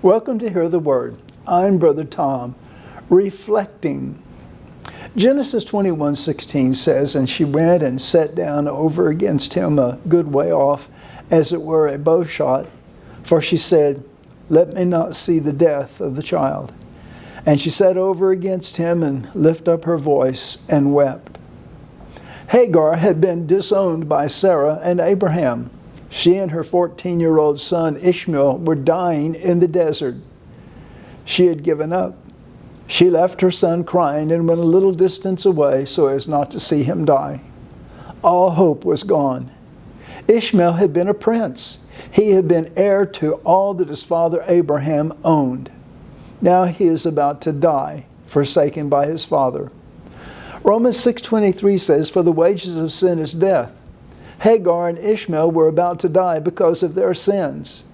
Welcome to Hear the Word. I'm Brother Tom, reflecting. Genesis 21:16 says, "And she went and sat down over against him a good way off, as it were a bow shot. For she said, Let me not see the death of the child. And she sat over against him and lifted up her voice and wept." Hagar had been disowned by Sarah and Abraham. She and her 14-year-old son Ishmael were dying in the desert. She had given up. She left her son crying and went a little distance away so as not to see him die. All hope was gone. Ishmael had been a prince. He had been heir to all that his father Abraham owned. Now he is about to die, forsaken by his father. Romans 6:23 says, "For the wages of sin is death." Hagar and Ishmael were about to die because of their sins.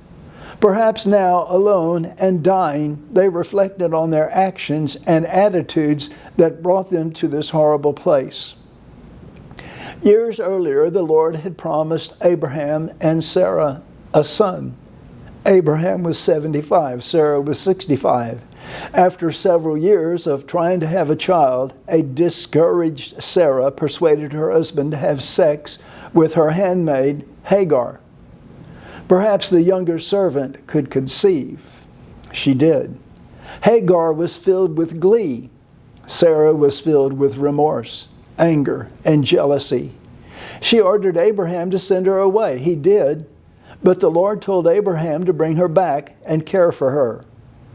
Perhaps now, alone and dying, they reflected on their actions and attitudes that brought them to this horrible place. Years earlier, the Lord had promised Abraham and Sarah a son. Abraham was 75, Sarah was 65. After several years of trying to have a child, a discouraged Sarah persuaded her husband to have sex with her handmaid, Hagar. Perhaps the younger servant could conceive. She did. Hagar was filled with glee. Sarah was filled with remorse, anger, and jealousy. She ordered Abraham to send her away. He did, but the Lord told Abraham to bring her back and care for her.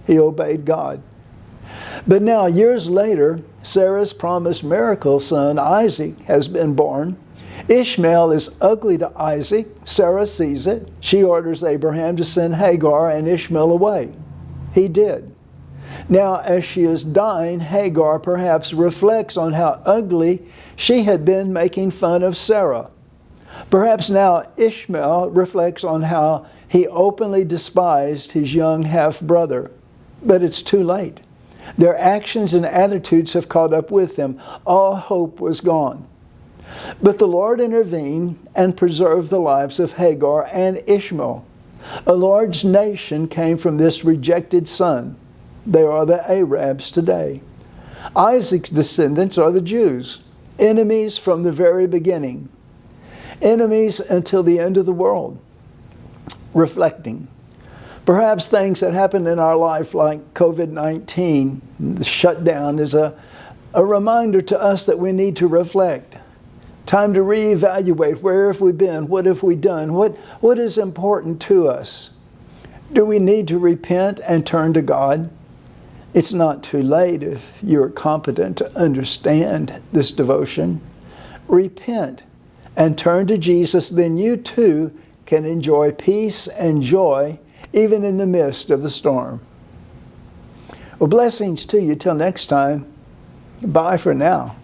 He obeyed God. But now, years later, Sarah's promised miracle son, Isaac, has been born. Ishmael is ugly to Isaac. Sarah sees it. She orders Abraham to send Hagar and Ishmael away. He did. Now, as she is dying, Hagar perhaps reflects on how ugly she had been making fun of Sarah. Perhaps now Ishmael reflects on how he openly despised his young half-brother. But it's too late. Their actions and attitudes have caught up with them. All hope was gone. But the Lord intervened and preserved the lives of Hagar and Ishmael. A large nation came from this rejected son. They are the Arabs today. Isaac's descendants are the Jews, enemies from the very beginning, enemies until the end of the world. Reflecting. Perhaps things that happen in our life like COVID-19, the shutdown, is a reminder to us that we need to reflect. Time to reevaluate. Where have we been? What have we done? What is important to us? Do we need to repent and turn to God? It's not too late if you're competent to understand this devotion. Repent and turn to Jesus, then you too can enjoy peace and joy even in the midst of the storm. Well, blessings to you till next time. Bye for now.